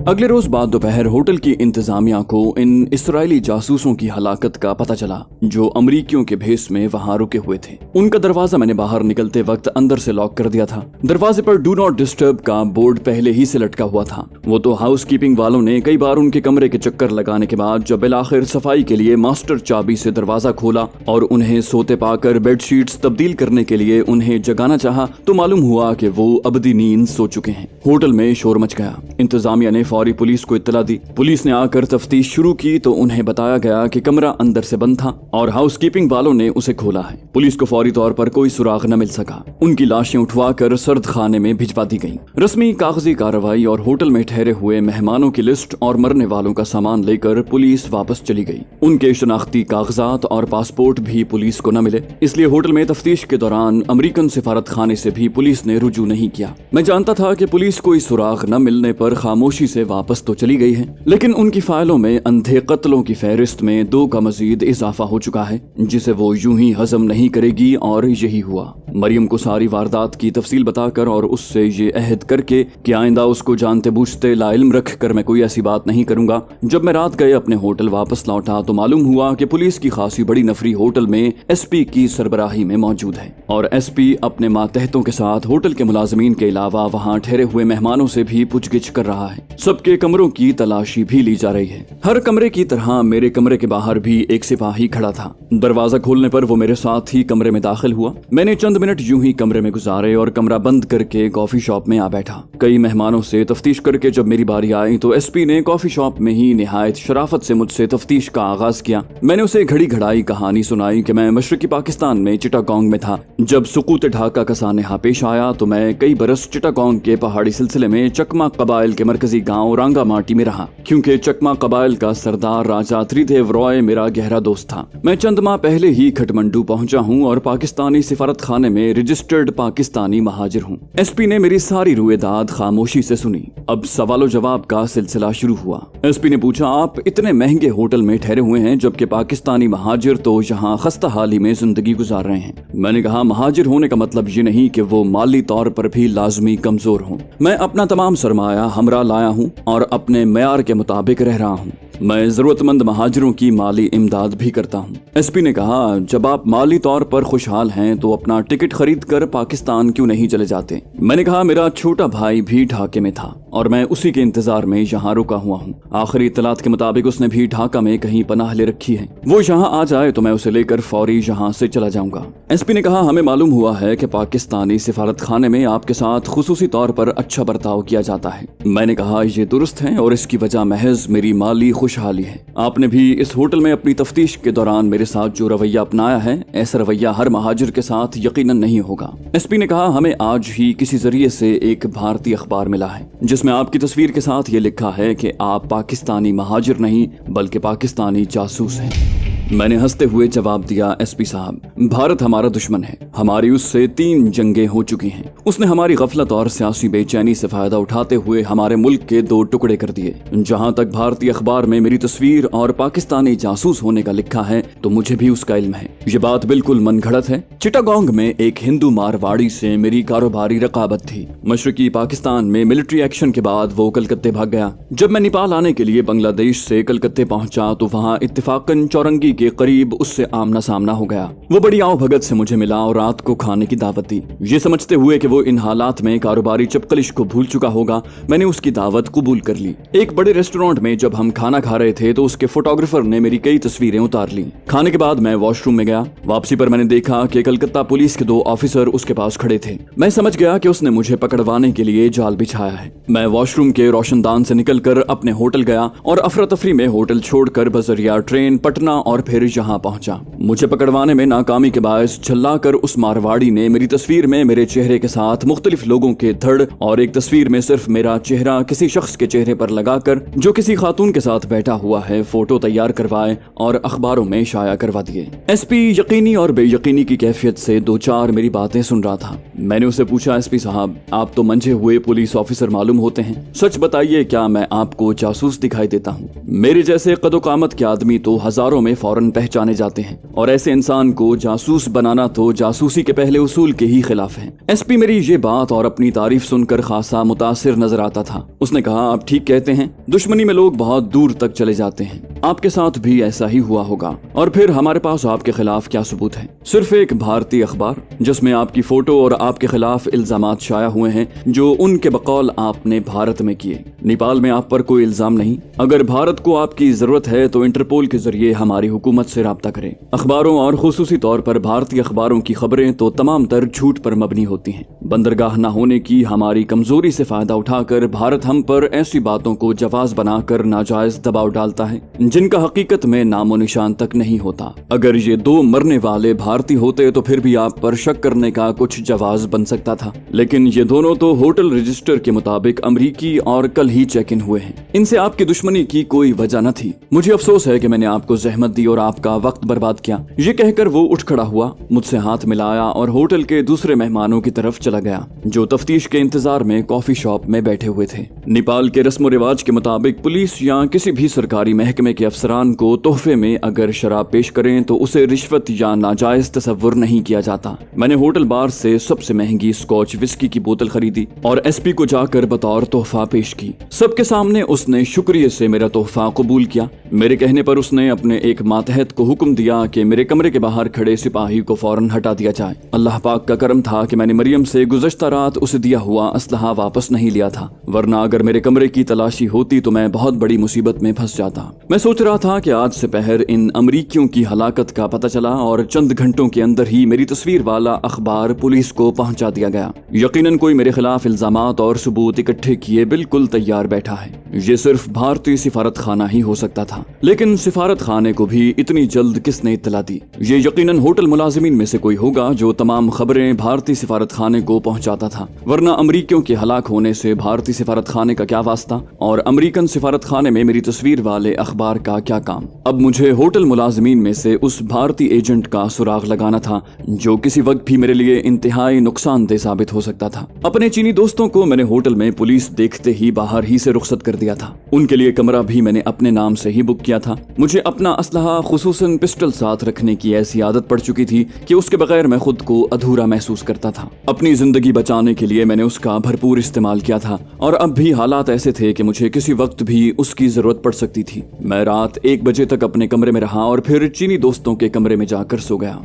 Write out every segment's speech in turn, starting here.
अगले रोज बाद दोपहर होटल की इंतजामिया को इन इसराइली जासूसों की हलाकत का पता चला जो अमरीकियों के भेस में वहां रुके हुए थे। उनका दरवाजा मैंने बाहर निकलते वक्त अंदर से लॉक कर दिया था। दरवाजे पर डू नॉट डिस्टर्ब का बोर्ड पहले ही से लटका हुआ था। वो तो हाउस कीपिंग वालों ने कई बार उनके कमरे के चक्कर लगाने के बाद जब बिलाखिर सफाई के लिए मास्टर चाबी से दरवाजा खोला और उन्हें सोते पाकर बेडशीट्स तब्दील करने के लिए उन्हें जगाना चाहा तो मालूम हुआ कि वो अबदी नींद सो चुके हैं। होटल में शोर मच गया। इंतजामिया ने फौरी पुलिस को इत्तला दी। पुलिस ने आकर तफ्तीश शुरू की तो उन्हें बताया गया कि कमरा अंदर से बंद था और हाउस कीपिंग वालों ने उसे खोला है। पुलिस को फौरी तौर पर कोई सुराग न मिल सका। उनकी लाशें उठवाकर सर्द खाने में भिजवा दी गईं। रस्मी कागजी कार्रवाई और होटल में ठहरे हुए मेहमानों की लिस्ट और मरने वालों का सामान लेकर पुलिस वापस चली गई। उनके शनाख्ती कागजात और पासपोर्ट भी पुलिस को न मिले, इसलिए होटल में तफ्तीश के दौरान अमेरिकन सिफारत खाने से भी पुलिस ने रुजू नहीं किया। मैं जानता था कि पुलिस कोई सुराग न मिलने पर खामोशी से वापस तो चली गई है, लेकिन उनकी फाइलों में अंधे कत्लों की फहरिस्त में 2 का मजीद इजाफा हो चुका है जिसे वो यूं ही हजम नहीं करेगी। और यही हुआ। मरियम को सारी वारदात की तफसील बताकर और उससे ये अहद करके कि आइंदा उसको जानते बूझते लाइल्म रख कर मैं कोई ऐसी बात नहीं करूंगा। जब मैं रात गए अपने होटल वापस लौटा तो मालूम हुआ कि पुलिस की खासी बड़ी नफरी होटल में एसपी की सरबराही में मौजूद है और एसपी अपने मातहतों के साथ होटल के मुलाजमीन के अलावा वहाँ ठहरे हुए मेहमानों से भी पूछगिछ कर रहा है। सबके कमरों की तलाशी भी ली जा रही है। हर कमरे की तरह मेरे कमरे के बाहर भी एक सिपाही खड़ा था। दरवाजा खोलने पर वो मेरे साथ ही कमरे में दाखिल हुआ। मैंने चंद मिनट यूं ही कमरे में गुजारे और कमरा बंद करके कॉफी शॉप में आ बैठा। कई मेहमानों से तफ्तीश करके जब मेरी बारी आई तो एसपी ने कॉफी शॉप में ही निहायत शराफत से मुझसे तफ्तीश का आगाज किया। मैंने उसे घड़ी घड़ाई कहानी सुनाई कि मैं मशरकी पाकिस्तान में चिटागोंग में था जब सुकूत ढाका का सानेहा पेश आया तो मैं कई बरस चिटागोंग के पहाड़ी सिलसिले में चकमा कबाइल के मरकजी गांव रांगा माटी में रहा, क्योंकि चकमा कबाइल का सरदार राजा त्रिदेव रॉय मेरा गहरा दोस्त था। मैं चंद माह पहले ही खटमंडू पहुंचा हूं और पाकिस्तानी सिफारत खाने में रजिस्टर्ड पाकिस्तानी महाजिर हूं। एसपी ने मेरी सारी रुएदाद खामोशी से सुनी। अब सवालों जवाब का सिलसिला शुरू हुआ। एसपी ने पूछा, आप इतने महंगे होटल में ठहरे हुए हैं जबकि पाकिस्तानी महाजिर तो यहाँ खस्ता हाली में जिंदगी गुजार रहे हैं। मैंने कहा, महाजिर होने का मतलब ये नहीं कि वो माली तौर पर भी लाजमी कमजोर हों। मैं अपना तमाम सरमाया हमरा लाया हूँ और अपने मयार के मुताबिक रह रहा हूँ। मैं जरूरतमंद महाजिरों की माली इमदाद भी करता हूँ। एसपी ने कहा, जब आप माली तौर पर खुशहाल हैं तो अपना टिकट खरीद कर पाकिस्तान क्यों नहीं चले जाते? मैंने कहा, मेरा छोटा भाई भी ढाके में था और मैं उसी के इंतजार में यहाँ रुका हुआ हूँ। आखिरी इत्तलात के मुताबिक उसने भी ढाका में कहीं पनाह ले रखी है। वो यहाँ आ जाए तो मैं उसे लेकर फौरी यहाँ से चला जाऊंगा। एसपी ने कहा, हमें मालूम हुआ है कि पाकिस्तानी सिफारत खाने में आपके साथ खुसूसी तौर पर अच्छा बर्ताव किया जाता है। मैंने कहा, ये दुरुस्त है और इसकी वजह महज मेरी माली खुशहाली है। आपने भी इस होटल में अपनी तफ्तीश के दौरान मेरे साथ जो रवैया अपनाया है, ऐसा रवैया हर महाजिर के साथ यकीनन नहीं होगा। एसपी ने कहा, हमें आज ही किसी जरिए से एक भारतीय अखबार मिला है जिसमें आपकी तस्वीर के साथ ये लिखा है कि आप पाकिस्तानी महाजिर नहीं बल्कि पाकिस्तानी जासूस हैं। मैंने हंसते हुए जवाब दिया, एसपी साहब, भारत हमारा दुश्मन है। हमारी उससे 3 जंगें हो चुकी हैं। उसने हमारी गफलत और सियासी बेचैनी से फायदा उठाते हुए हमारे मुल्क के 2 टुकड़े कर दिए। जहां तक भारतीय अखबार में मेरी तस्वीर और पाकिस्तानी जासूस होने का लिखा है तो मुझे भी उसका इल्म है। ये बात बिल्कुल मनगढ़ंत है। चिटागोंग में एक हिंदू मारवाड़ी से मेरी कारोबारी रकाबत थी। मशरकी पाकिस्तान में मिलिट्री एक्शन के बाद वो कलकत्ते भाग गया। जब मैं नेपाल आने के लिए बांग्लादेश से कलकत्ते पहुंचा तो वहाँ इत्तेफाकन चौरंगी के करीब उससे आमना सामना हो गया। वो बड़ी आओ भगत से मुझे मिला और रात को खाने की दावत दी। ये समझते हुए कि वो इन हालात में कारोबारी चपकलिश को भूल चुका होगा, मैंने उसकी दावत कबूल कर ली। एक बड़े रेस्टोरेंट में जब हम खाना खा रहे थे तो उसके फोटोग्राफर ने मेरी कई तस्वीरें उतार ली। खाने के बाद मैं वॉशरूम में गया। वापसी पर मैंने देखा कि कलकत्ता पुलिस के 2 ऑफिसर उसके पास खड़े थे। मैं समझ गया कि उसने मुझे पकड़वाने के लिए जाल बिछाया है। मैं वॉशरूम के रोशनदान से निकलकर अपने होटल गया और अफरा तफरी में होटल छोड़कर बजरिया ट्रेन पटना और फिर यहाँ पहुंचा। मुझे पकड़वाने में नाकामी के बायस झल्लाकर उस मारवाड़ी ने मेरी तस्वीर में मेरे चेहरे के साथ मुख्तलिफ लोगों के धड़ और एक तस्वीर में सिर्फ मेरा चेहरा किसी शख्स के चेहरे पर लगाकर जो किसी खातून के साथ बैठा हुआ है फोटो तैयार करवाए और अखबारों में शाया करवा दिए। एसपी यकीनी और बेयकीनी की कैफियत से 2-4 मेरी बातें सुन रहा था। मैंने उससे पूछा, एसपी साहब, आप तो मंझे हुए पुलिस ऑफिसर मालूम होते हैं, सच बताइए क्या मैं आपको जासूस दिखाई देता हूँ? मेरे जैसे कदो कामत के आदमी तो हजारों में फौरन फौरन पहचाने जाते हैं और ऐसे इंसान को जासूस बनाना तो जासूसी के पहले उसूल के ही खिलाफ है। एसपी मेरी ये बात और अपनी तारीफ सुनकर खासा मुतासिर नजर आता था। उसने कहा, आप ठीक कहते हैं, दुश्मनी में लोग बहुत दूर तक चले जाते हैं, आपके साथ भी ऐसा ही हुआ होगा। और फिर हमारे पास आपके खिलाफ क्या सबूत है? सिर्फ एक भारतीय अखबार जिसमें आपकी फोटो और आपके खिलाफ इल्जामात शाया हुए हैं जो उनके बकौल आपने भारत में किए। नेपाल में आप पर कोई इल्जाम नहीं। अगर भारत को आपकी जरूरत है तो इंटरपोल के जरिए हमारी हुकूमत से राब्ता करें। अखबारों और खुसूसी तौर पर भारतीय अखबारों की खबरें तो तमाम तर झूठ पर मबनी होती हैं। बंदरगाह न होने की हमारी कमजोरी से फायदा उठाकर भारत हम पर ऐसी बातों को जवाज बनाकर नाजायज दबाव डालता है जिनका हकीकत में नामो निशान तक नहीं होता। अगर ये दो मरने वाले भारतीय होते तो फिर भी आप पर शक करने का कुछ जवाज बन सकता था, लेकिन ये दोनों तो होटल रजिस्टर के मुताबिक अमरीकी और कल ही चेक इन हुए हैं। इनसे आपकी दुश्मनी की कोई वजह न थी। मुझे अफसोस है कि मैंने आपको जहमत दी और आपका वक्त बर्बाद किया। ये कहकर वो उठ खड़ा हुआ, मुझसे हाथ मिलाया और होटल के दूसरे मेहमानों की तरफ चला गया जो तफ्तीश के इंतजार में कॉफी शॉप में बैठे हुए थे। नेपाल के रस्म रिवाज के मुताबिक पुलिस या किसी भी सरकारी महकमे के अफसरान को तोहफे में अगर शराब पेश करें तो उसे रिश्वत या नाजायज तस्वुर नहीं किया जाता। मैंने होटल बार से सबसे महंगी स्कॉच विस्की की बोतल खरीदी और एसपी को जाकर बतौर तोहफा पेश की। सबके सामने उसने शुक्रिया से मेरा तोहफा कबूल किया। मेरे कहने पर उसने अपने एक मातहत को हुक्म दिया कि मेरे कमरे के बाहर खड़े सिपाही को फौरन हटा दिया जाए। अल्लाह पाक का करम था कि मैंने मरियम से गुज़श्ता रात उसे दिया हुआ असलहा वापस नहीं लिया था, वरना अगर मेरे कमरे की तलाशी होती तो मैं बहुत बड़ी मुसीबत में फंस जाता। मैं सोच रहा था कि आज से पहर इन अमरीकियों की हलाकत का पता चला और चंद घंटों के अंदर ही मेरी तस्वीर वाला अखबार पुलिस को पहुंचा दिया गया। यकीनन कोई मेरे खिलाफ इल्जामात और सबूत इकट्ठे किए बिल्कुल तैयार बैठा है। ये सिर्फ भारतीय सिफारत खाना ही हो सकता था, लेकिन सिफारत खाने को भी इतनी जल्द किसने इत्तला दी? ये यकीनन होटल मुलाजिमीन में से कोई होगा जो तमाम खबरें भारतीय सिफारत खाने को पहुंचाता था, वरना अमरीकियों के हलाक होने से भारतीय सिफारत खाने का क्या वास्ता और अमरीकन सिफारत खाने में मेरी तस्वीर वाले अखबार का क्या काम? अब मुझे होटल मुलाजिमीन में से उस भारतीय एजेंट का सुराग लगाना था जो किसी वक्त भी मेरे लिए इंतहाई नुकसानदेह साबित हो सकता था। अपने चीनी दोस्तों को मैंने होटल में पुलिस देखते ही बाहर ही से रुखसत कर दिया था। उनके लिए कमरा भी मैंने अपने नाम से ही बुक किया था। मुझे अपना असलहा खुसूसन पिस्टल साथ रखने की ऐसी आदत पड़ चुकी थी कि उसके बगैर मैं खुद को अधूरा महसूस करता था। अपनी जिंदगी बचाने के लिए मैंने उसका भरपूर इस्तेमाल किया था और अब भी हालात ऐसे थे कि मुझे किसी वक्त भी उसकी जरूरत पड़ सकती थी। मैं रात 1 बजे तक अपने कमरे में रहा और फिर चीनी दोस्तों के कमरे में जाकर सो गया।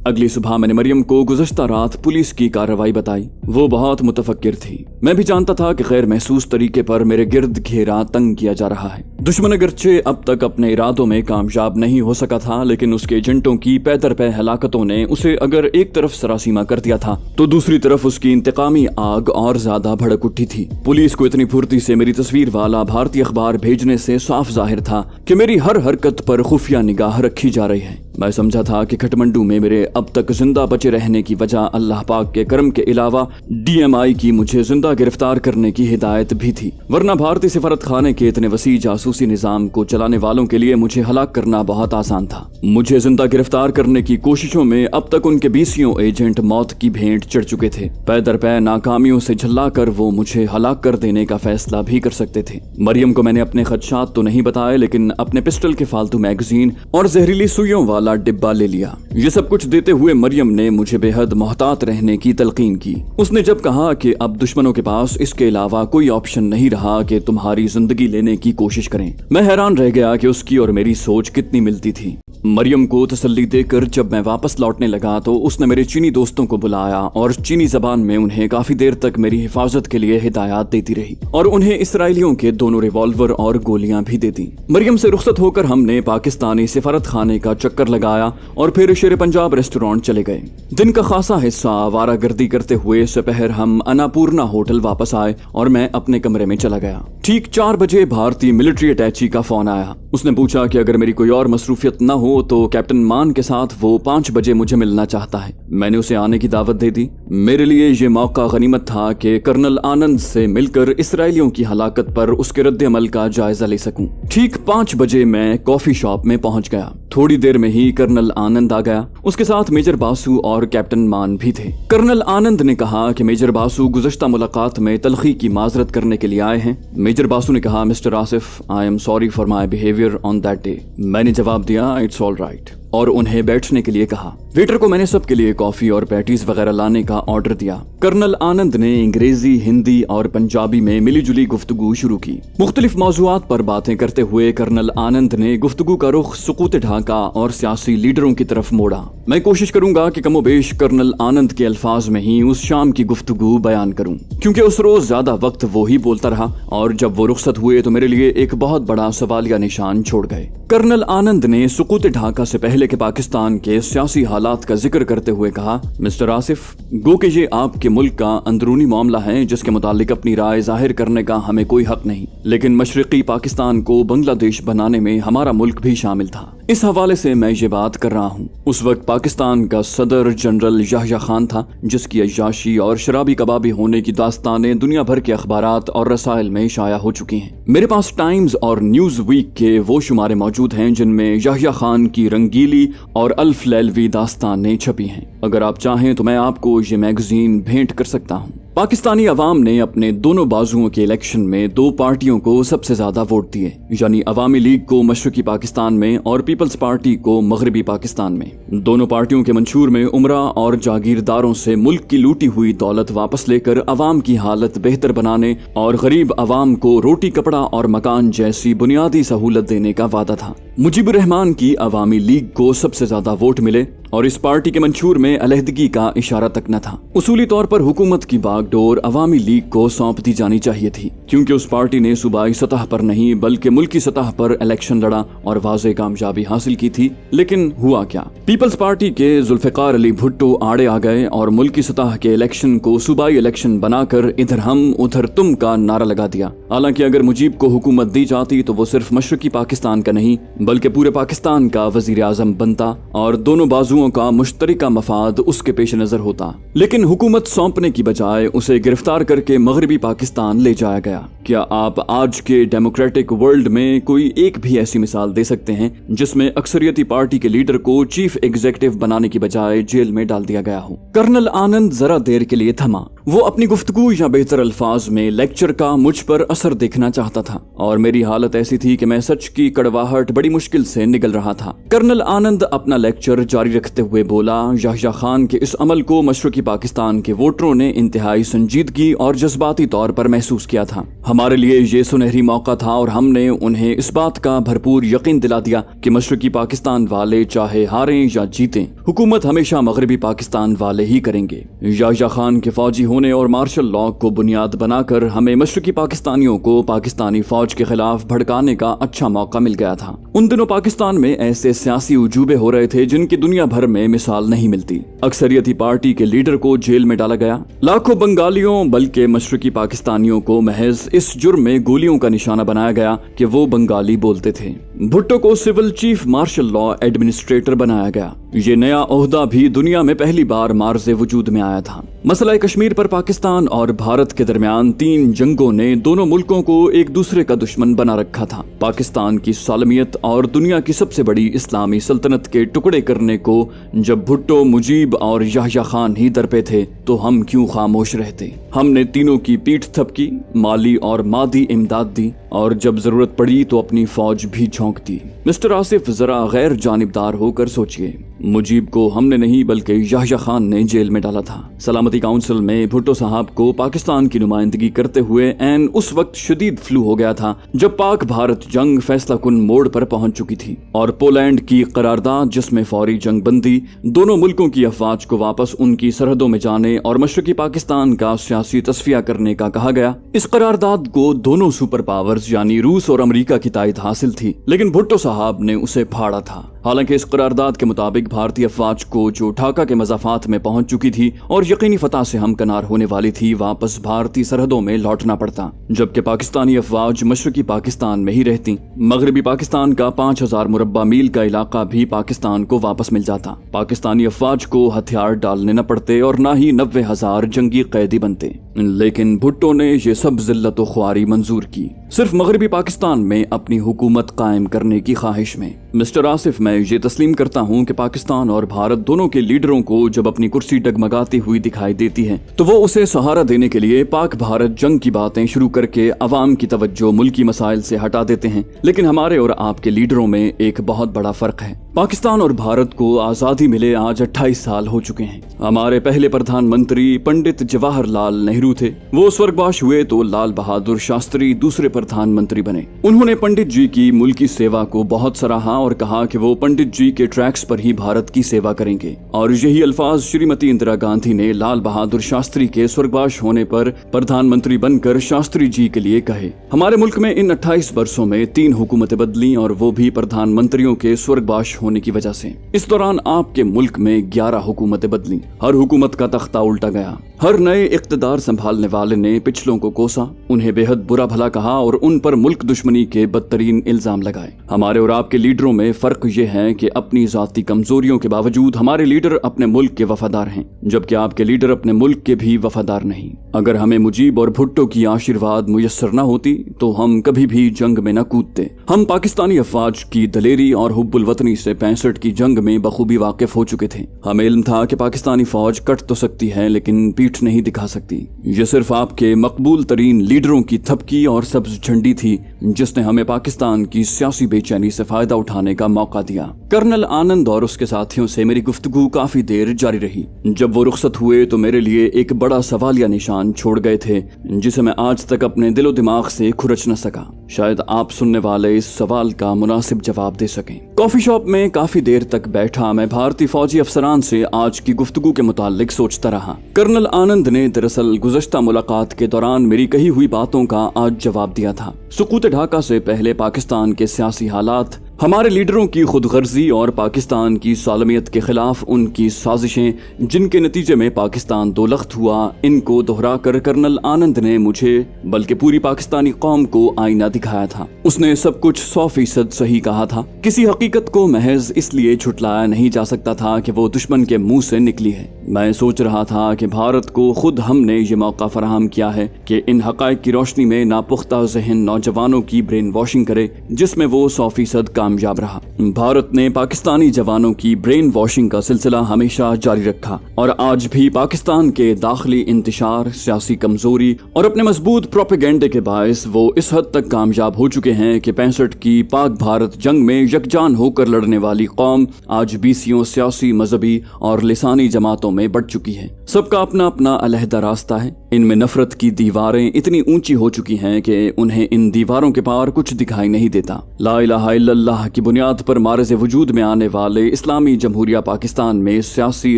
अगली सुबह मैंने मरियम को गुज़श्ता रात पुलिस की कार्रवाई बताई। वो बहुत मुतफक्किर थी। मैं भी जानता था कि गैर महसूस तरीके पर मेरे गिर्द घेरा तंग किया जा रहा है। दुश्मन अगरचे अब तक अपने इरादों में कामयाब नहीं हो सका था, लेकिन उसके एजेंटों की पै दर पै हलाकतों ने उसे अगर एक तरफ सरासीमा कर दिया था तो दूसरी तरफ उसकी इंतकामी आग और ज्यादा भड़क उठी थी। पुलिस को इतनी फुर्ती से मेरी तस्वीर वाला भारतीय अखबार भेजने से साफ जाहिर था कि मेरी हर हरकत पर खुफिया निगाह रखी जा रही है। मैं समझा था कि काठमांडू में मेरे अब तक जिंदा बचे रहने की वजह अल्लाह पाक के करम के अलावा DMI की मुझे जिंदा गिरफ्तार करने की हिदायत भी थी, वरना भारतीय सिफारत खाने के इतने वसी जासूसी निजाम को चलाने वालों के लिए मुझे हलाक करना बहुत आसान था। मुझे जिंदा गिरफ्तार करने की कोशिशों में अब तक उनके 20 एजेंट मौत की भेंट चढ़ चुके थे। पै दर पै नाकामियों से झल्ला कर वो मुझे हलाक कर देने का फैसला भी कर सकते थे। मरियम को मैंने अपने खदशात तो नहीं बताए, लेकिन अपने पिस्टल के फालतू मैगजीन और जहरीली सुइयों वाला डिब्बा ले लिया। ये सब कुछ देते हुए मरियम ने मुझे बेहद मोहतात रहने की तलकीन की। उसने जब कहा कि अब दुश्मनों के पास इसके अलावा कोई ऑप्शन नहीं रहा कि तुम्हारी जिंदगी लेने की कोशिश करें, मैं हैरान रह गया कि उसकी और मेरी सोच कितनी मिलती थी। मरियम को तसल्ली देकर जब मैं वापस लौटने लगा तो उसने मेरे चीनी दोस्तों को बुलाया और चीनी जबान में उन्हें काफी देर तक मेरी हिफाजत के लिए हिदायत देती रही और उन्हें इसराइलियों के दोनों रिवॉल्वर और गोलियां भी दे दी। मरियम से रुखसत होकर हमने पाकिस्तानी सिफारत खाने का चक्कर लगाया और फिर शेर पंजाब रेस्टोरेंट चले गए। दिन का खासा हिस्सा आवारागर्दी करते हुए दोपहर हम अन्नपूर्णा होटल वापस आए और मैं अपने कमरे में चला गया। ठीक 4 बजे भारतीय मिलिट्री अटैची का फोन आया। उसने पूछा कि अगर मेरी कोई और मसरूफियत न हो तो कैप्टन मान के साथ वो 5 बजे मुझे मिलना चाहता है। मैंने उसे आने की दावत दे दी। मेरे लिए ये मौका गनीमत था कि कर्नल आनंद से मिलकर इसराइलियों की हलाकत पर उसके रद्द अमल का जायजा ले सकूं। ठीक 5 बजे मैं कॉफी शॉप में पहुंच गया। थोड़ी देर में ही कर्नल आनंद आ गया। उसके साथ मेजर बासु और कैप्टन मान भी थे। कर्नल आनंद ने कहा कि मेजर बासु गुज़श्ता मुलाकात में तलखी की माजरत करने के लिए आए हैं। मेजर बासु ने कहा, mister Asif, I am sorry for my behaviour on that day. मैंने जवाब दिया, इट्स ऑल राइट, और उन्हें बैठने के लिए कहा। वेटर को मैंने सबके लिए कॉफी और पैटीज वगैरह लाने का ऑर्डर दिया। कर्नल आनंद ने अंग्रेजी, हिंदी और पंजाबी में मिलीजुली गुफ्तगू शुरू की। मुख्तलिफ मौज़ूआत पर बातें करते हुए कर्नल आनंद ने गुफ्तगू का रुख सुकूत ढाका और सियासी लीडरों की तरफ मोड़ा। मैं कोशिश करूंगा कि कमोबेश कर्नल आनंद के अल्फाज में ही उस शाम की गुफ्तगू बयान करूं, क्योंकि उस रोज ज्यादा वक्त वो ही बोलता रहा और जब वो रुखसत हुए तो मेरे लिए एक बहुत बड़ा सवालिया निशान छोड़ गए। कर्नल आनंद ने सुकूत ढाका से पहले के पाकिस्तान के सियासी हालात का जिक्र करते हुए कहा, मिस्टर आसिफ, गो कि ये आपके मुल्क का अंदरूनी मामला है जिसके मुतालिक अपनी राय जाहिर करने का हमें कोई हक नहीं, लेकिन मशरकी पाकिस्तान को बांग्लादेश बनाने में हमारा मुल्क भी शामिल था। इस हवाले से मैं ये बात कर रहा हूँ। उस वक्त पाकिस्तान का सदर जनरल याह्या खान था, जिसकी अय्याशी और शराबी कबाबी होने की दास्तानें दुनिया भर के अखबारात और रसायल में शाया हो चुकी हैं। मेरे पास टाइम्स और न्यूज वीक के वो शुमारे मौजूद हैं जिनमें याह्या खान की रंगीली और अल्फ लैलवी दास्तानें छपी हैं। अगर आप चाहें तो मैं आपको ये मैगजीन भेंट कर सकता हूँ। पाकिस्तानी अवाम ने अपने दोनों बाजुओं के इलेक्शन में दो पार्टियों को सबसे ज्यादा वोट दिए, यानी अवामी लीग को मशरकी पाकिस्तान में और पीपल्स पार्टी को मगरबी पाकिस्तान में। दोनों पार्टियों के मंशूर में उमरा और जागीरदारों से मुल्क की लूटी हुई दौलत वापस लेकर अवाम की हालत बेहतर बनाने और गरीब अवाम को रोटी, कपड़ा और मकान जैसी बुनियादी सहूलत देने का वादा था। मुजीबुर रहमान की अवामी लीग को सबसे ज्यादा वोट मिले और इस पार्टी के मंशूर में अलहदगी का इशारा तक न था। उसूली तौर पर हुकूमत की बागडोर अवामी लीग को सौंप दी जानी चाहिए थी, क्योंकि उस पार्टी ने सूबाई सतह पर नहीं बल्कि मुल्की सतह पर इलेक्शन लड़ा और वाज़ेह कामयाबी हासिल की थी। लेकिन हुआ क्या? पीपल्स पार्टी के जुल्फिकार अली भुट्टो आड़े आ गए और मुल्की सतह के इलेक्शन को सूबाई इलेक्शन बनाकर इधर हम उधर तुम का नारा लगा दिया। हालांकि अगर मुजीब को हुकूमत दी जाती तो वो सिर्फ मशरकी पाकिस्तान का नहीं बल्कि पूरे पाकिस्तान का वजीर आजम बनता और दोनों बाजुओं का मुश्तरका मफाद उसके पेश नजर होता। लेकिन हुकूमत सौंपने की बजाय उसे गिरफ्तार करके मगरबी पाकिस्तान ले जाया गया। क्या आप आज के डेमोक्रेटिक वर्ल्ड में कोई एक भी ऐसी मिसाल दे सकते हैं जिसमें अक्सरियती पार्टी के लीडर को चीफ एग्जीक्यूटिव बनाने की बजाय जेल में डाल दिया गया हो? कर्नल आनंद जरा देर के लिए थमा। वो अपनी गुफ्तगू या बेहतर अल्फाज में लेक्चर का मुझ पर असर देखना चाहता था और मेरी हालत ऐसी थी कि मैं सच की कड़वाहट बड़ी मुश्किल से निगल रहा था। कर्नल आनंद अपना लेक्चर जारी रखते हुए बोला, याह्या खान के इस अमल को मशरकी पाकिस्तान के वोटरों ने इंतहाई संजीदगी और जज्बाती तौर पर महसूस किया था। हमारे लिए ये सुनहरी मौका था और हमने उन्हें इस बात का भरपूर यकीन दिला दिया कि मशरकी पाकिस्तान वाले चाहे हारें या जीतें, हुकूमत हमेशा मगरबी पाकिस्तान वाले ही करेंगे। याह्या खान के फौजी होने और मार्शल लॉ को बुनियाद बनाकर हमें मशरकी पाकिस्तानियों को पाकिस्तानी फौज के खिलाफ भड़काने का अच्छा मौका मिल गया था। उन दिनों पाकिस्तान में ऐसे सियासी उजूबे हो रहे थे जिनकी दुनिया भर में मिसाल नहीं मिलती। अक्सरियती पार्टी के लीडर को जेल में डाला गया। लाखों बंगालियों बल्कि मशरकी पाकिस्तानियों को महज इस जुर्म में गोलियों का निशाना बनाया गया कि वो बंगाली बोलते थे। भुट्टो को civil chief martial law administrator बनाया गया। ये नया ओहदा भी दुनिया में पहली बार मार्ज़े वजूद में आया था। मसला कश्मीर पर पाकिस्तान और भारत के दरमियान 3 जंगों ने दोनों मुल्कों को एक दूसरे का दुश्मन बना रखा था। पाकिस्तान की सालमियत और दुनिया की सबसे बड़ी इस्लामी सल्तनत के टुकड़े करने को जब भुट्टो, मुजीब और याह्या खान ही दर पे थे तो हम क्यों खामोश रहते? हमने तीनों की पीठ थपकी, माली और मादी इमदाद दी और जब जरूरत पड़ी तो अपनी फौज भी झोंक दी। मिस्टर आसिफ, जरा गैर जानिबदार होकर सोचिए। मुजीब को हमने नहीं बल्कि याह्या खान ने जेल में डाला था। सलामती काउंसिल में भुट्टो साहब को पाकिस्तान की नुमाइंदगी करते हुए एन उस वक्त शदीद फ्लू हो गया था जब पाक भारत जंग फैसला कुन मोड़ पर पहुंच चुकी थी और पोलैंड की करारदाद जिसमें फौरी जंग बंदी, दोनों मुल्कों की अफवाज को वापस उनकी सरहदों में जाने और मशरकी पाकिस्तान का सियासी तस्फिया करने का कहा गया। इस करारदाद को दोनों सुपर पावर्स यानी रूस और अमेरिका की तायद हासिल थी, लेकिन भुट्टो साहब ने उसे फाड़ा था। हालांकि इस करारदाद के मुताबिक भारतीय अफवाज को जो ढाका के मज़ाफात में पहुंच चुकी थी और यकीनी फतह से हमकनार होने वाली थी, वापस भारतीय सरहदों में लौटना पड़ता, जबकि पाकिस्तानी अफवाज मशरकी पाकिस्तान में ही रहती। मगरबी पाकिस्तान का 5000 मुरब्बा मील का इलाका भी पाकिस्तान को वापस मिल जाता। पाकिस्तानी अफवाज को हथियार डालने न पड़ते और न ही 90,000 जंगी कैदी बनते। लेकिन भुट्टो ने ये सब जिल्लत व ख्वारी मंजूर की, सिर्फ मगरबी पाकिस्तान में अपनी हुकूमत कायम करने की ख्वाहिश में। मिस्टर आसिफ, मैं ये तस्लीम करता हूँ कि पाकिस्तान पाकिस्तान और भारत दोनों के लीडरों को जब अपनी कुर्सी डगमगाती हुई दिखाई देती है तो वो उसे सहारा देने के लिए पाक भारत जंग की बातें शुरू करके अवाम की तवज्जो मुल्की मसाइल से हटा देते हैं। लेकिन हमारे और आपके लीडरों में एक बहुत बड़ा फर्क है। पाकिस्तान और भारत को आजादी मिले आज 28 साल हो चुके हैं। हमारे पहले प्रधानमंत्री पंडित जवाहरलाल नेहरू थे। वो स्वर्गवास हुए तो लाल बहादुर शास्त्री दूसरे प्रधानमंत्री बने। उन्होंने पंडित जी की मुल्की सेवा को बहुत सराहा और कहा कि वो पंडित जी के ट्रैक्स पर ही भारत की सेवा करेंगे। और यही अल्फाज श्रीमती इंदिरा गांधी ने लाल बहादुर शास्त्री के स्वर्गवास होने पर प्रधानमंत्री बनकर शास्त्री जी के लिए कहे। हमारे मुल्क में इन 28 वर्षों में 3 हुकूमतें बदली और वो भी प्रधानमंत्रियों के स्वर्गवास होने की वजह से। इस दौरान आपके मुल्क में 11 हुकूमतें बदली। हर हुकूमत का तख्ता उल्टा गया। हर नए इख्तिदार संभालने वाले ने पिछलों को कोसा, उन्हें बेहद बुरा भला कहा और उन पर मुल्क दुश्मनी के बदतरीन इल्जाम लगाए। हमारे और आपके लीडरों में फर्क ये है कि अपनी जाती कमजोरियों के बावजूद हमारे लीडर अपने मुल्क के वफादार हैं, जबकि आपके लीडर अपने मुल्क के भी वफादार नहीं। अगर हमें मुजीब और भुट्टो की आशीर्वाद मुयस्सर न होती तो हम कभी भी जंग में न कूदते। हम पाकिस्तानी अफवाज की दलेरी और हुब्बुल वतनी से 65 की जंग में बखूबी वाकिफ हो चुके थे। हमें इल्म था कि पाकिस्तानी फौज कट तो सकती है लेकिन पीठ नहीं दिखा सकती। ये सिर्फ आपके मकबूल तरीन लीडरों की थपकी और सब्ज झंडी थी जिसने हमें पाकिस्तान की सियासी बेचैनी से फायदा उठाने का मौका दिया। कर्नल आनंद और उसके साथियों से मेरी गुफ्तगू काफी देर जारी रही। जब वो रुखसत हुए तो मेरे लिए एक बड़ा सवालिया निशान छोड़ गए थे जिसे मैं आज तक अपने दिलो दिमाग से खुरच न सका। शायद आप सुनने वाले इस सवाल का मुनासिब जवाब दे सकें। कॉफी शॉप में काफी देर तक बैठा मैं भारतीय फौजी अफसरान से आज की गुफ्तगू के मुतालिक सोचता रहा। कर्नल आनंद ने दरअसल गुज़श्ता मुलाकात के दौरान मेरी कही हुई बातों का आज जवाब दिया था। सुकूत ढाका से पहले पाकिस्तान के सियासी हालात, हमारे लीडरों की खुदगर्जी और पाकिस्तान की सालमियत के खिलाफ उनकी साजिशें जिनके नतीजे में पाकिस्तान दोलख्त हुआ, इनको दोहराकर कर्नल आनंद ने मुझे बल्कि पूरी पाकिस्तानी कौम को आईना दिखाया था। उसने सब कुछ 100% सही कहा था। किसी हकीकत को महज इसलिए झुटलाया नहीं जा सकता था कि वो दुश्मन के मुंह से निकली है। मैं सोच रहा था कि भारत को खुद हमने ये मौका फराहम किया है कि इन हकायक की रोशनी में नापुख्ता ज़हन नौजवानों की ब्रेन वॉशिंग करे जिसमें वो 100% कामयाब रहा। भारत ने पाकिस्तानी जवानों की ब्रेन वॉशिंग का सिलसिला हमेशा जारी रखा और आज भी पाकिस्तान के दाखिली इंतशार, सियासी कमजोरी और अपने मजबूत प्रोपेगेंडे के बायस वो इस हद तक कामयाब हो चुके हैं कि 65 की पाक भारत जंग में यकजान होकर लड़ने वाली कौम आज बीसियों सियासी, मजहबी और लिसानी जमातों में बढ़ चुकी है। सबका अपना अपना अलहदा रास्ता है। इनमें नफरत की दीवारें इतनी ऊंची हो चुकी हैं कि उन्हें इन दीवारों के पार कुछ दिखाई नहीं देता। ला इलाहा इल्लल्लाह की बुनियाद पर मारज़ वजूद में आने वाले इस्लामी जमहूरिया पाकिस्तान में सियासी,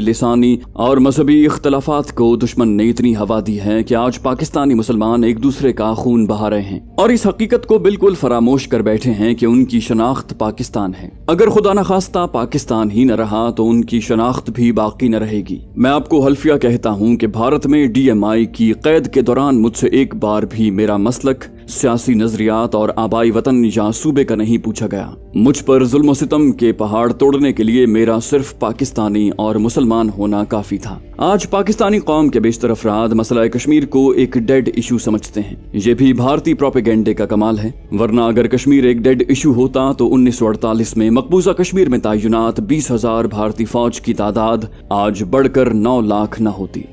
लिसानी और मजहबी इख्तलाफात को दुश्मन ने इतनी हवा दी है कि आज पाकिस्तानी मुसलमान एक दूसरे का खून बहा रहे हैं और इस हकीकत को बिल्कुल फरामोश कर बैठे हैं कि उनकी शनाख्त पाकिस्तान है। अगर खुदा न खास्ता पाकिस्तान ही न रहा तो उनकी शनाख्त भी बाकी न रहेगी। मैं आपको हल्फिया कहता हूँ कि भारत में DMI की कैद के दौरान मुझसे एक बार भी मेरा मसलक, सियासी नजरियात और आबाई वतन या सूबे का नहीं पूछा गया। मुझ पर जुल्म और सितम के पहाड़ तोड़ने के लिए मेरा सिर्फ पाकिस्तानी और मुसलमान होना काफी था। आज पाकिस्तानी कौम के बेशतर अफराद मसला कश्मीर को एक डेड इशू समझते हैं। ये भी भारतीय प्रोपेगेंडे का कमाल है, वरना अगर कश्मीर एक डेड इशू होता तो 1948 में मकबूजा कश्मीर में तैनात 20,000 भारतीय फौज की तादाद आज बढ़कर 9 लाख न होती।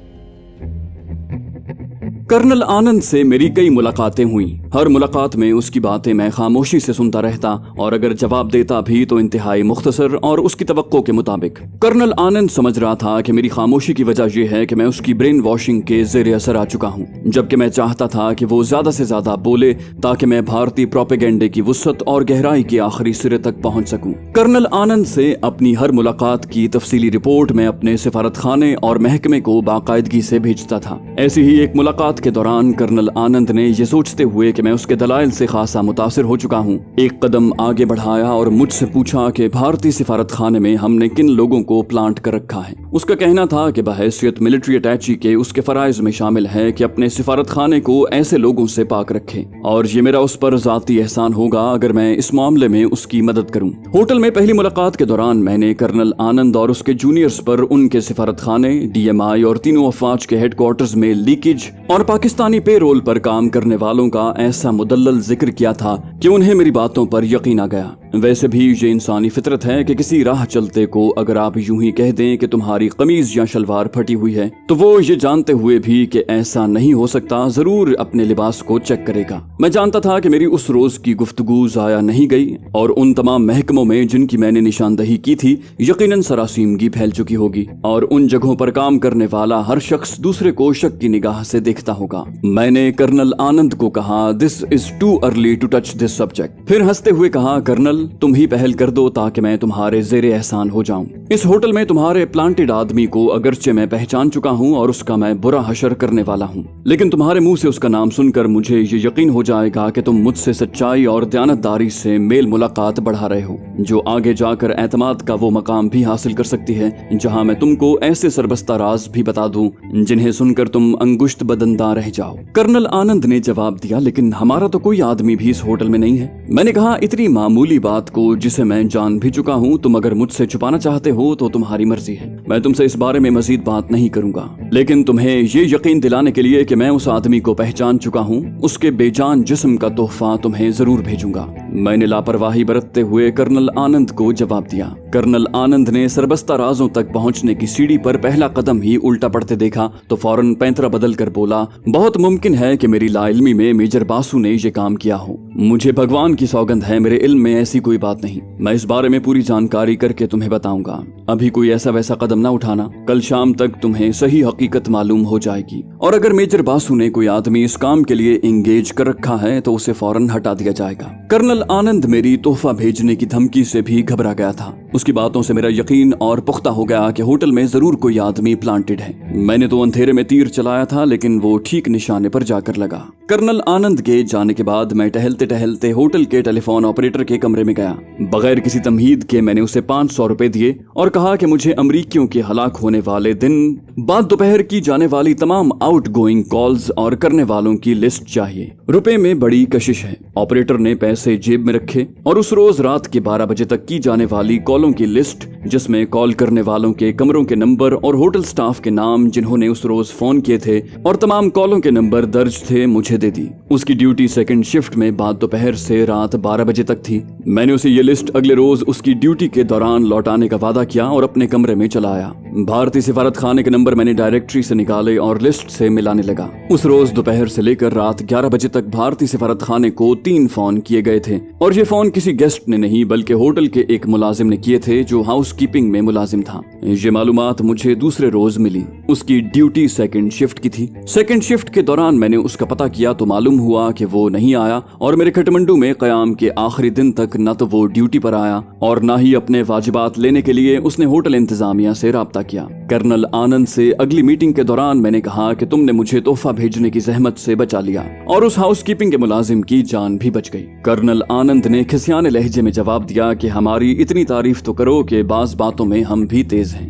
कर्नल आनंद से मेरी कई मुलाकातें हुई। हर मुलाकात में उसकी बातें मैं खामोशी से सुनता रहता और अगर जवाब देता भी तो इंतहाई मुख्तसर और उसकी तवक्को के मुताबिक। कर्नल आनंद समझ रहा था कि मेरी खामोशी की वजह यह है कि मैं उसकी ब्रेन वॉशिंग के ज़ेरे असर आ चुका हूँ, जबकि मैं चाहता था कि वो ज्यादा से ज्यादा बोले ताकि मैं भारतीय प्रोपेगेंडे की वुसअत और गहराई के आखिरी सिरे तक पहुँच सकूँ। कर्नल आनंद से अपनी हर मुलाकात की तफसीली रिपोर्ट मैं अपने सिफारत खाने और महकमे को बाकायदगी से भेजता था। ऐसी ही एक मुलाकात के दौरान कर्नल आनंद ने ये सोचते हुए कि मैं उसके दलाइल से खासा मुतासिर हो चुका हूँ, एक कदम आगे बढ़ाया और मुझसे पूछा कि भारतीय सिफारत खाने में हमने किन लोगों को प्लांट कर रखा है। उसका कहना था कि बहैसियत मिलिट्री अटैची के उसके फराइज में शामिल है कि अपने सिफारत खाने को ऐसे लोगों से पाक रखे और ये मेरा उस पर जाती एहसान होगा अगर मैं इस मामले में उसकी मदद करूँ। होटल में पहली मुलाकात के दौरान मैंने कर्नल आनंद और उसके जूनियर्स पर उनके सिफारत खाने, DMI और तीनों अफवाज के हेडक्वार्टर्स में लीकेज और पाकिस्तानी पेरोल पर काम करने वालों का ऐसा मुदल्लल जिक्र किया था कि उन्हें मेरी बातों पर यकीन आ गया। वैसे भी ये इंसानी फितरत है कि किसी राह चलते को अगर आप यूं ही कह दें कि तुम्हारी कमीज या शलवार फटी हुई है तो वो ये जानते हुए भी कि ऐसा नहीं हो सकता जरूर अपने लिबास को चेक करेगा। मैं जानता था कि मेरी उस रोज की गुफ्तगू जाया नहीं गई और उन तमाम महकमों में जिनकी मैंने निशानदही की थी यकीनन सरासीमगी फैल चुकी होगी और उन जगहों पर काम करने वाला हर शख्स दूसरे को शक की निगाह से देखता होगा। मैंने कर्नल आनंद को कहा, this is too early to touch this subject. फिर हंसते हुए कहा, कर्नल तुम ही पहल कर दो ताकि मैं तुम्हारे ज़ेरे एहसान हो जाऊं। इस होटल में तुम्हारे प्लांटेड आदमी को अगरचे मैं पहचान चुका हूं और उसका मैं बुरा हशर करने वाला हूं, लेकिन तुम्हारे मुंह से उसका नाम सुनकर मुझे ये यकीन हो जाएगा कि तुम मुझसे सच्चाई और दयानतदारी से मेल मुलाकात बढ़ा रहे हो जो आगे जाकर एतमाद का वो मकाम भी हासिल कर सकती है जहां मैं तुमको ऐसे सरबस्ता राज भी बता दूं जिन्हें सुनकर तुम अंगुश्त बदंदा रह जाओ। कर्नल आनंद ने जवाब दिया, लेकिन हमारा तो कोई आदमी भी इस होटल में नहीं है। मैंने कहा, इतनी मामूली बात को जिसे मैं जान भी चुका हूँ तुम अगर मुझसे छुपाना चाहते हो तो तुम्हारी मर्जी है, मैं तुमसे इस बारे में मजीद बात नहीं करूंगा, लेकिन तुम्हें ये यकीन दिलाने के लिए कि मैं उस आदमी को पहचान चुका हूँ उसके बेजान जिस्म का तोहफा तुम्हें जरूर भेजूंगा। मैंने लापरवाही बरतते हुए कर्नल आनंद को जवाब दिया। कर्नल आनंद ने सरबस्ता राजों तक पहुंचने की सीढ़ी पर पहला कदम ही उल्टा पड़ते देखा तो फौरन पैंतरा बदल कर बोला, बहुत मुमकिन है कि मेरी लाइल्मी में मेजर बासु ने ये काम किया हो। मुझे भगवान की सौगंध है मेरे इल्म में ऐसी कोई बात नहीं। मैं इस बारे में पूरी जानकारी करके तुम्हें बताऊंगा। अभी कोई ऐसा वैसा कदम ना उठाना, कल शाम तक तुम्हें सही हकीकत मालूम हो जाएगी और अगर मेजर बासु ने कोई आदमी इस काम के लिए एंगेज कर रखा है तो उसे फौरन हटा दिया जाएगा। कर्नल आनंद मेरी तोहफा भेजने की धमकी से भी घबरा गया था। उसकी बातों से मेरा यकीन और पुख्ता हो गया कि होटल में जरूर कोई आदमी प्लांटेड है। मैंने तो अंधेरे में तीर चलाया था लेकिन वो ठीक निशाने पर जाकर लगा। कर्नल आनंद के जाने के बाद मैं टहलते टहलते होटल के टेलीफोन ऑपरेटर के कमरे में गया। बगैर किसी तमहीद के मैंने उसे 500 रुपए दिए और कहा कि मुझे अमरीकियों के हलाक होने वाले दिन बाद दोपहर की जाने वाली तमाम आउटगोइंग कॉल्स और करने वालों की लिस्ट चाहिए। रुपए में बड़ी कशिश है। ऑपरेटर ने पैसे जेब में रखे और उस रोज रात के 12 बजे तक की जाने वाली कॉलों की लिस्ट जिसमें कॉल करने वालों के कमरों के नंबर और होटल स्टाफ के नाम जिन्होंने उस रोज फोन किए थे और तमाम कॉलों के नंबर दर्ज थे मुझे दे दी। उसकी ड्यूटी सेकंड शिफ्ट में बाद दोपहर से रात 12 बजे तक थी। मैंने उसे ये लिस्ट अगले रोज उसकी ड्यूटी के दौरान लौटाने का वादा किया और अपने कमरे में चला आया। भारतीय सिफारत खाने के नंबर मैंने डायरेक्टरी से निकाले और लिस्ट से मिलाने लगा। उस रोज दोपहर से लेकर रात 11 बजे तक भारतीय सिफारत खाने को 3 फोन किए गए थे और ये फोन किसी गेस्ट ने नहीं बल्कि होटल के एक मुलाजिम ने किए थे जो हाउस कीपिंग में मुलाजिम था। ये मालूमात मुझे दूसरे रोज मिली। उसकी ड्यूटी सेकंड शिफ्ट की थी। सेकंड शिफ्ट के दौरान मैंने उसका पता किया तो मालूम हुआ कि वो नहीं आया और मेरे खटमंडू में कयाम के आखिरी दिन तक न तो वो ड्यूटी पर आया और न ही अपने वाजिबात लेने के लिए उसने होटल इंतजामिया से राब्ता किया। कर्नल आनंद से अगली मीटिंग के दौरान मैंने कहा कि तुमने मुझे तोहफा भेजने की जहमत से बचा लिया और उस हाउस कीपिंग के मुलाजिम की जान भी बच गई। कर्नल आनंद ने खिसियाने लहजे में जवाब दिया कि हमारी इतनी तारीफ तो करो कि बाज बातों में हम भी तेज हैं।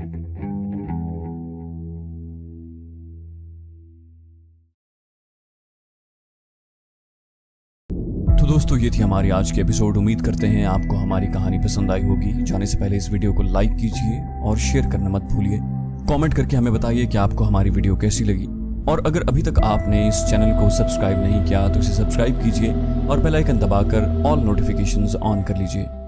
तो दोस्तों ये थी हमारी आज की एपिसोड। उम्मीद करते हैं आपको हमारी कहानी पसंद आई होगी। जाने से पहले इस वीडियो को लाइक कीजिए और शेयर करना मत भूलिए। कमेंट करके हमें बताइए कि आपको हमारी वीडियो कैसी लगी और अगर अभी तक आपने इस चैनल को सब्सक्राइब नहीं किया तो इसे सब्सक्राइब कीजिए और बेल आइकन दबाकर ऑल नोटिफिकेशंस ऑन कर लीजिए।